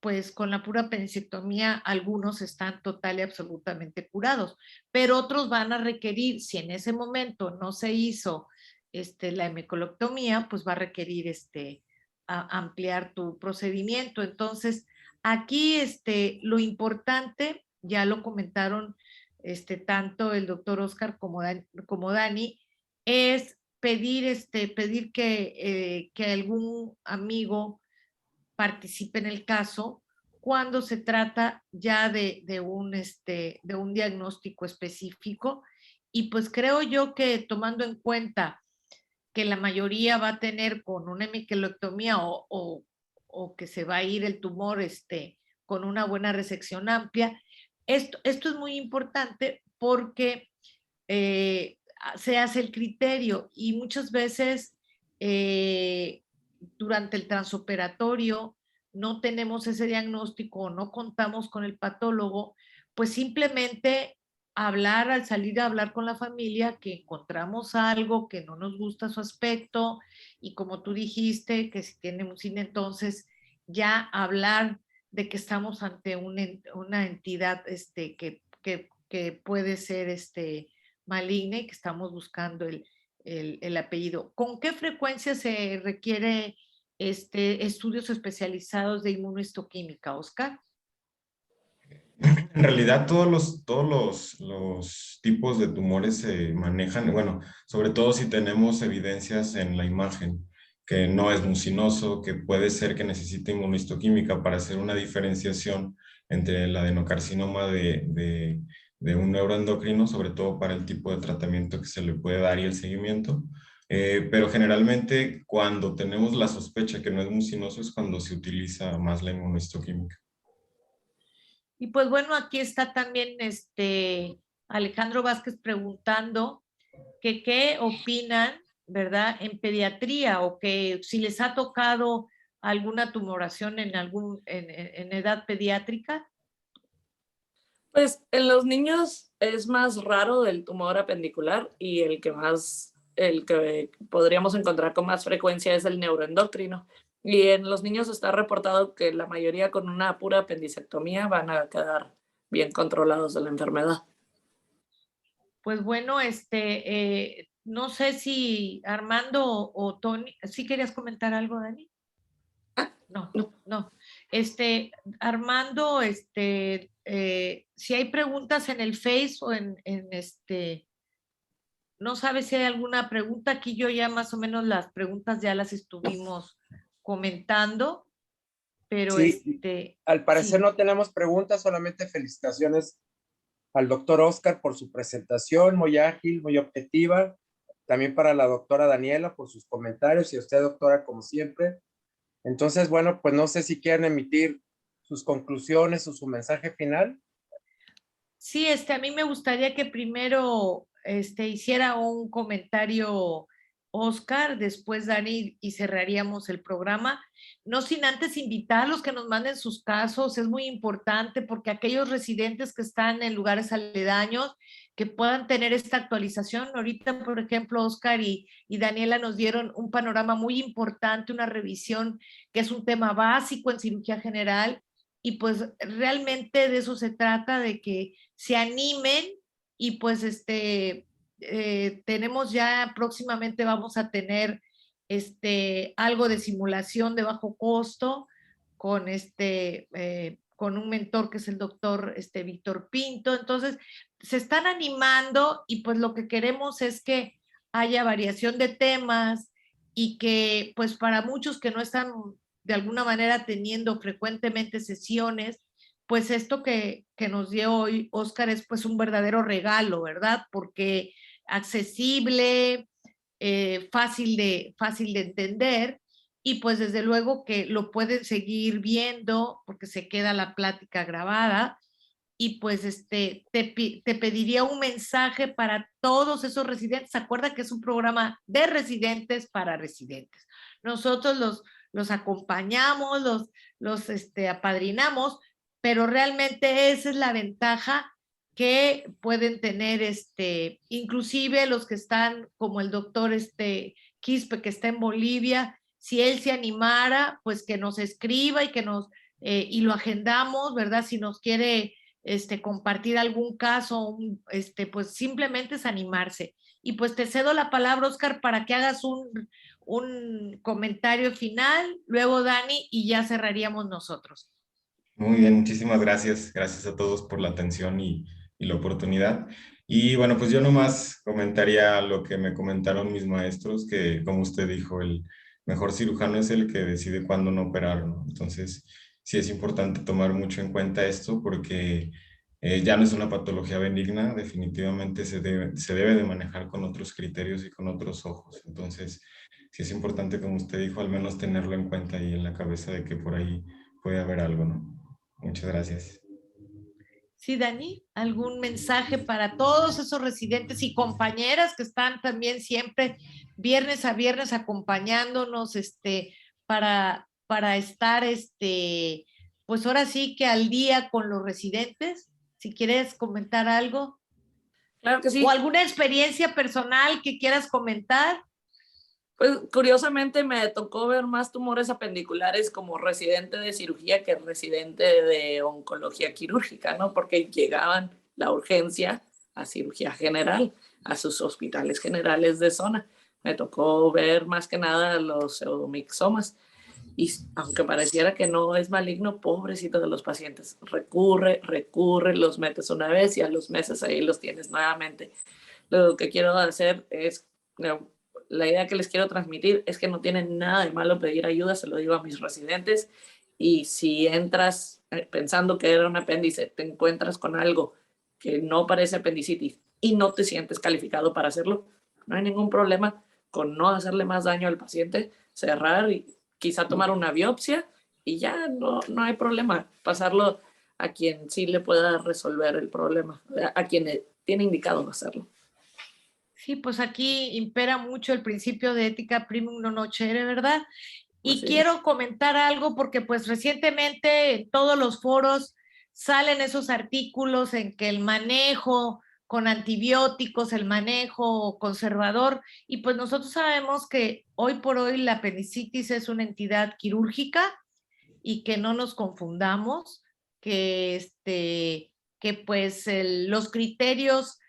pues con la pura apendicectomía algunos están total y absolutamente curados, pero otros van a requerir, si en ese momento no se hizo la hemicolectomía, pues va a requerir ampliar tu procedimiento. Entonces, aquí lo importante, ya lo comentaron tanto el doctor Oscar como Dani, es pedir que algún amigo participe en el caso cuando se trata ya de un diagnóstico específico. Y pues creo yo que tomando en cuenta que la mayoría va a tener con una hemicolectomía o que se va a ir el tumor con una buena resección amplia, esto es muy importante porque se hace el criterio y muchas veces durante el transoperatorio no tenemos ese diagnóstico o no contamos con el patólogo, pues simplemente al salir a hablar con la familia que encontramos algo que no nos gusta su aspecto y como tú dijiste que si tiene un cine, entonces ya hablar de que estamos ante una entidad que puede ser maligna y que estamos buscando el apellido. ¿Con qué frecuencia se requiere estudios especializados de inmunohistoquímica, Oscar? En realidad todos los tipos de tumores se manejan, bueno, sobre todo si tenemos evidencias en la imagen, que no es mucinoso, que puede ser que necesite inmunohistoquímica para hacer una diferenciación entre el adenocarcinoma de un neuroendocrino, sobre todo para el tipo de tratamiento que se le puede dar y el seguimiento. Pero generalmente cuando tenemos la sospecha que no es mucinoso es cuando se utiliza más la inmunohistoquímica. Y pues bueno, aquí está también Alejandro Vázquez preguntando que qué opinan, ¿verdad? En pediatría o que si les ha tocado alguna tumoración en edad pediátrica. Pues en los niños es más raro el tumor apendicular y el que podríamos encontrar con más frecuencia es el neuroendocrino. Y en los niños está reportado que la mayoría con una pura apendicectomía van a quedar bien controlados de la enfermedad. Pues bueno, no sé si Armando o Tony, ¿sí querías comentar algo, Dani? No. Armando, si hay preguntas en el Face o no sabes si hay alguna pregunta, aquí yo ya más o menos las preguntas ya las estuvimos comentando, pero Sí, al parecer sí. no tenemos preguntas, solamente felicitaciones al doctor Oscar por su presentación, muy ágil, muy objetiva. También para la doctora Daniela por sus comentarios y a usted, doctora, como siempre. Entonces, bueno, pues no sé si quieren emitir sus conclusiones o su mensaje final. Sí, a mí me gustaría que primero hiciera un comentario Oscar, después Dani y cerraríamos el programa. No sin antes invitar a los que nos manden sus casos, es muy importante porque aquellos residentes que están en lugares aledaños que puedan tener esta actualización. Ahorita, por ejemplo, Oscar y Daniela nos dieron un panorama muy importante, una revisión que es un tema básico en cirugía general y pues realmente de eso se trata, de que se animen y pues tenemos ya próximamente vamos a tener algo de simulación de bajo costo con con un mentor que es el doctor Víctor Pinto. Entonces, se están animando y pues lo que queremos es que haya variación de temas y que pues para muchos que no están de alguna manera teniendo frecuentemente sesiones, pues esto que nos dio hoy Oscar es pues un verdadero regalo, ¿verdad? Porque accesible, fácil de entender y pues desde luego que lo pueden seguir viendo porque se queda la plática grabada y pues te pediría un mensaje para todos esos residentes. Acuerda que es un programa de residentes para residentes. Nosotros los acompañamos, los apadrinamos, pero realmente esa es la ventaja que pueden tener inclusive los que están como el doctor Quispe que está en Bolivia, si él se animara, pues que nos escriba y que nos y lo agendamos, ¿verdad? Si nos quiere compartir algún caso, pues simplemente es animarse. Y pues te cedo la palabra, Oscar, para que hagas un comentario final, luego Dani, y ya cerraríamos nosotros. Muy bien, muchísimas gracias. Gracias a todos por la atención y la oportunidad. Y bueno, pues yo nomás comentaría lo que me comentaron mis maestros, que como usted dijo, el mejor cirujano es el que decide cuándo no operar, ¿no? Entonces, sí es importante tomar mucho en cuenta esto porque ya no es una patología benigna, definitivamente se debe de manejar con otros criterios y con otros ojos. Entonces, sí es importante, como usted dijo, al menos tenerlo en cuenta y en la cabeza de que por ahí puede haber algo, ¿no? Muchas gracias. Sí, Dani, ¿algún mensaje para todos esos residentes y compañeras que están también siempre viernes a viernes acompañándonos para estar pues ahora sí que al día con los residentes? Si quieres comentar algo Claro que o sí. alguna experiencia personal que quieras comentar. Pues curiosamente me tocó ver más tumores apendiculares como residente de cirugía que residente de oncología quirúrgica, ¿no? Porque llegaban la urgencia a cirugía general, a sus hospitales generales de zona. Me tocó ver más que nada los pseudomixomas. Y aunque pareciera que no es maligno, pobrecito de los pacientes. Recurre, los metes una vez y a los meses ahí los tienes nuevamente. Lo que quiero hacer es, la idea que les quiero transmitir es que no tienen nada de malo pedir ayuda, se lo digo a mis residentes, y si entras pensando que era un apéndice, te encuentras con algo que no parece apendicitis y no te sientes calificado para hacerlo, no hay ningún problema con no hacerle más daño al paciente, cerrar y quizá tomar una biopsia y ya no hay problema, pasarlo a quien sí le pueda resolver el problema, a quien tiene indicado hacerlo. Sí, pues aquí impera mucho el principio de ética primum non nocere, ¿verdad? Y Así quiero es. comentar algo porque pues recientemente en todos los foros salen esos artículos en que el manejo con antibióticos, el manejo conservador, y pues nosotros sabemos que hoy por hoy la apendicitis es una entidad quirúrgica y que no nos confundamos, que pues los criterios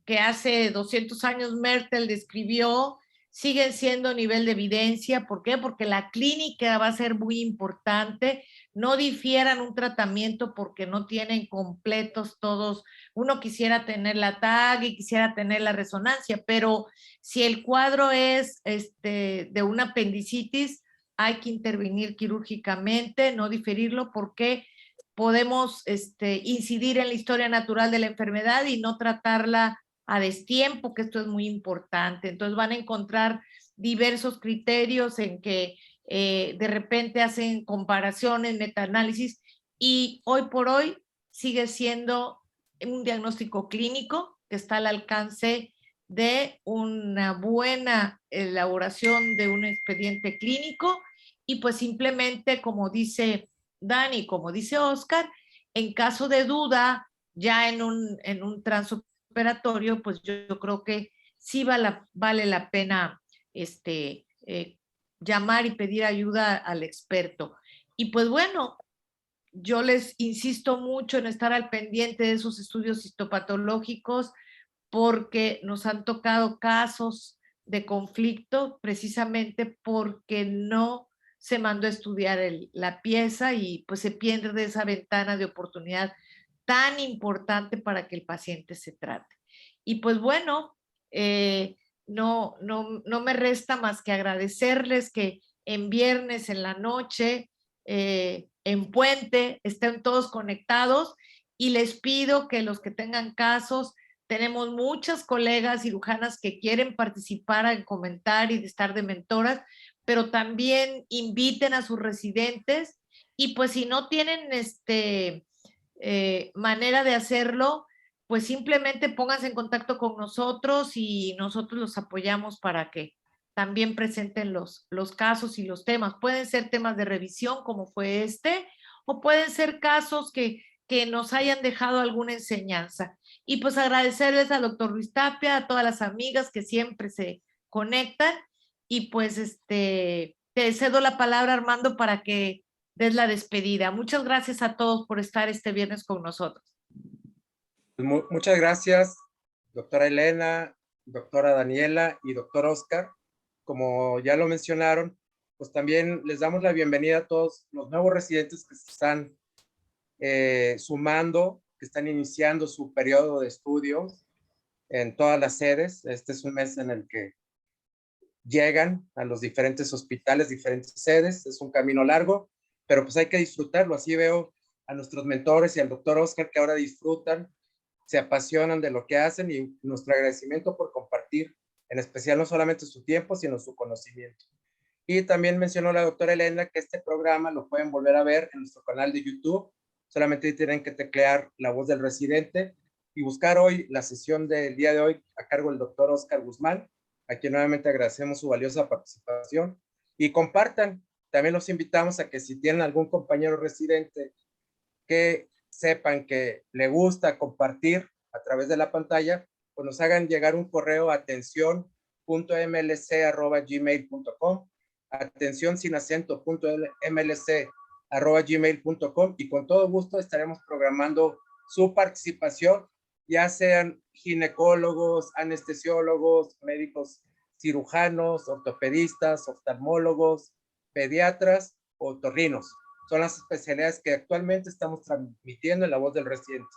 que hace 200 años Mertel describió siguen siendo nivel de evidencia. ¿Por qué? Porque la clínica va a ser muy importante. No difieran un tratamiento porque no tienen completos todos. Uno quisiera tener la TAG y quisiera tener la resonancia, pero si el cuadro es de una apendicitis, hay que intervenir quirúrgicamente, no diferirlo porque podemos incidir en la historia natural de la enfermedad y no tratarla a destiempo, que esto es muy importante. Entonces van a encontrar diversos criterios en que de repente hacen comparaciones, metaanálisis, y hoy por hoy sigue siendo un diagnóstico clínico que está al alcance de una buena elaboración de un expediente clínico, y pues simplemente, como dice Dani, como dice Oscar, en caso de duda, ya en un transoperatorio, pues yo creo que sí vale la pena llamar y pedir ayuda al experto. Y pues bueno, yo les insisto mucho en estar al pendiente de esos estudios histopatológicos porque nos han tocado casos de conflicto precisamente porque no se mandó a estudiar la pieza y pues se pierde esa ventana de oportunidad tan importante para que el paciente se trate. Y pues bueno, no me resta más que agradecerles que en viernes en la noche, en puente, estén todos conectados, y les pido que los que tengan casos, tenemos muchas colegas cirujanas que quieren participar en comentar y estar de mentoras, pero también inviten a sus residentes, y pues si no tienen manera de hacerlo, pues simplemente pónganse en contacto con nosotros y nosotros los apoyamos para que también presenten los casos y los temas. Pueden ser temas de revisión como fue o pueden ser casos que nos hayan dejado alguna enseñanza. Y pues agradecerles al doctor Ruiz Tapia, a todas las amigas que siempre se conectan, y pues te cedo la palabra, Armando, para que des la despedida. Muchas gracias a todos por estar este viernes con nosotros. Muchas gracias, doctora Elena, doctora Daniela y doctor Oscar. Como ya lo mencionaron, pues también les damos la bienvenida a todos los nuevos residentes que se están sumando, que están iniciando su periodo de estudios en todas las sedes. Este es un mes en el que llegan a los diferentes hospitales, diferentes sedes. Es un camino largo, pero pues hay que disfrutarlo. Así veo a nuestros mentores y al doctor Oscar que ahora disfrutan, se apasionan de lo que hacen, y nuestro agradecimiento por compartir, en especial no solamente su tiempo, sino su conocimiento. Y también mencionó la doctora Elena que este programa lo pueden volver a ver en nuestro canal de YouTube. Solamente tienen que teclear La Voz del Residente y buscar hoy la sesión del día de hoy a cargo del doctor Oscar Guzmán, a quien nuevamente agradecemos su valiosa participación. Y compartan. También los invitamos a que si tienen algún compañero residente que sepan que le gusta compartir a través de la pantalla, pues nos hagan llegar un correo a atención.mlc@gmail.com, atención sin acento.mlc@gmail.com, y con todo gusto estaremos programando su participación, ya sean ginecólogos, anestesiólogos, médicos cirujanos, ortopedistas, oftalmólogos, pediatras o otorrinos. Son las especialidades que actualmente estamos transmitiendo en La Voz del Residente.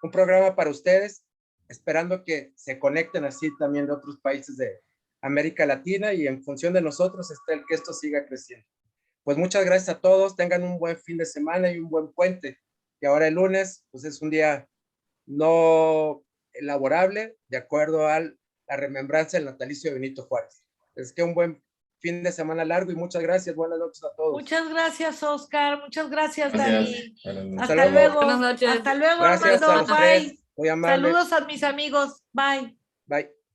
Un programa para ustedes, esperando que se conecten así también de otros países de América Latina, y en función de nosotros está el que esto siga creciendo. Pues muchas gracias a todos, tengan un buen fin de semana y un buen puente. Y ahora el lunes, pues es un día no laborable, de acuerdo a la remembranza del natalicio de Benito Juárez. Es que un buen fin de semana largo y muchas gracias. Buenas noches a todos. Muchas gracias, Oscar. Muchas gracias, Gracias. Dani. Buenas noches. Hasta luego. Buenas noches. Hasta luego, Gracias a Armando. los Bye. tres. Muy amables. Saludos a mis amigos. Bye. Bye.